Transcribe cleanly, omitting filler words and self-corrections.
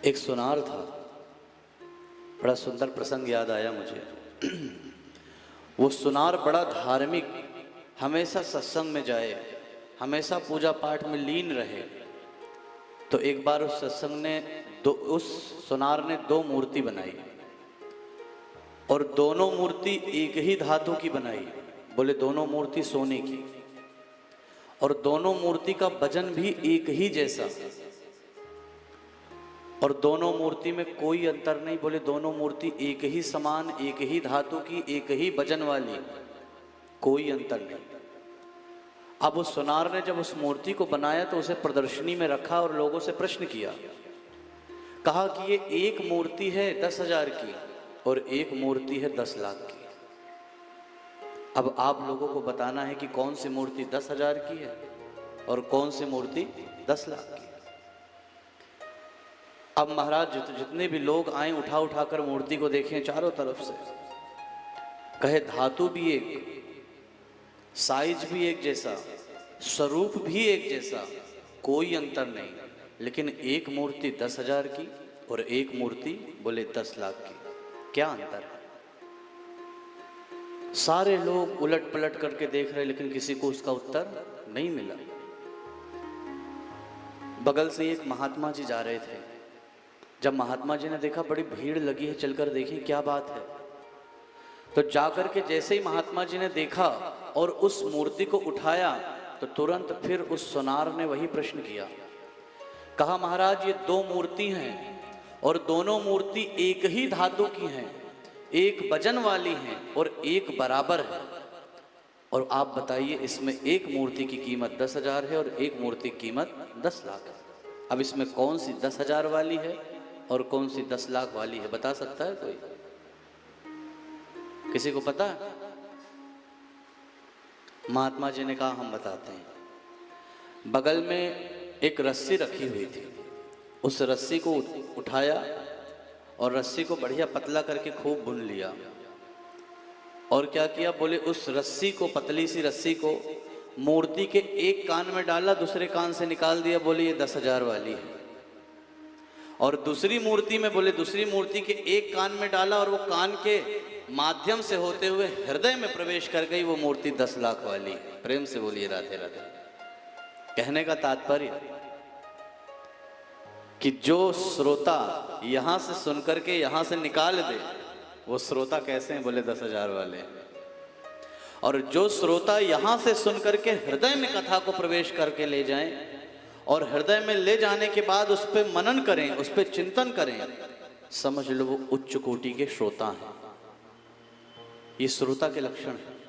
एक सुनार था, बड़ा सुंदर प्रसंग याद आया मुझे। वो सुनार बड़ा धार्मिक, हमेशा सत्संग में जाए, हमेशा पूजा पाठ में लीन रहे। तो एक बार उस सत्संग ने उस सुनार ने दो मूर्ति बनाई और दोनों मूर्ति एक ही धातु की बनाई। बोले दोनों मूर्ति सोने की, और दोनों मूर्ति का वजन भी एक ही जैसा, और दोनों मूर्ति में कोई अंतर नहीं। बोले दोनों मूर्ति एक ही समान, एक ही धातु की, एक ही वजन वाली, कोई अंतर नहीं। अब उस सुनार ने जब उस मूर्ति को बनाया तो उसे प्रदर्शनी में रखा और लोगों से प्रश्न किया। कहा कि ये एक मूर्ति है 10,000 की और एक मूर्ति है 10 लाख की। अब आप लोगों को बताना है कि कौन सी मूर्ति 10,000 की है और कौन सी मूर्ति 10 लाख की। अब महाराज जितने भी लोग आए उठा उठाकर मूर्ति को देखें चारों तरफ से, कहे धातु भी एक, साइज भी एक जैसा, स्वरूप भी एक जैसा, कोई अंतर नहीं, लेकिन एक मूर्ति 10,000 की और एक मूर्ति बोले 10 लाख की, क्या अंतर है? सारे लोग उलट पलट करके देख रहे, लेकिन किसी को उसका उत्तर नहीं मिला। बगल से एक महात्मा जी जा रहे थे। जब महात्मा जी ने देखा बड़ी भीड़ लगी है, चलकर देखिए क्या बात है, तो जाकर के जैसे ही महात्मा जी ने देखा और उस मूर्ति को उठाया तो तुरंत फिर उस सुनार ने वही प्रश्न किया। कहा महाराज ये दो मूर्ति हैं और दोनों मूर्ति एक ही धातु की हैं, एक वजन वाली हैं और एक बराबर है, और आप बताइए इसमें एक मूर्ति की कीमत 10,000 है और एक मूर्ति की कीमत 10 लाख है। अब इसमें कौन सी 10,000 वाली है और कौन सी 10 लाख वाली है, बता सकता है कोई? किसी को पता है? महात्मा जी ने कहा हम बताते हैं। बगल में एक रस्सी रखी हुई थी, उस रस्सी को उठाया और रस्सी को बढ़िया पतला करके खूब बुन लिया, और क्या किया, बोले उस रस्सी को, पतली सी रस्सी को मूर्ति के एक कान में डाला, दूसरे कान से निकाल दिया, बोले ये 10,000 वाली है। और दूसरी मूर्ति में, बोले दूसरी मूर्ति के एक कान में डाला और वो कान के माध्यम से होते हुए हृदय में प्रवेश कर गई, वो मूर्ति 10 लाख वाली। प्रेम से बोलिए राधे राधे। कहने का तात्पर्य कि जो श्रोता यहां से सुनकर के यहां से निकाल दे, वो श्रोता कैसे हैं? बोले 10,000 वाले। और जो श्रोता यहां से सुनकर के हृदय में कथा को प्रवेश करके ले जाएं और हृदय में ले जाने के बाद उस पर मनन करें, उस पर चिंतन करें, समझ लो वो उच्च कोटि के श्रोता हैं। ये श्रोता के लक्षण है।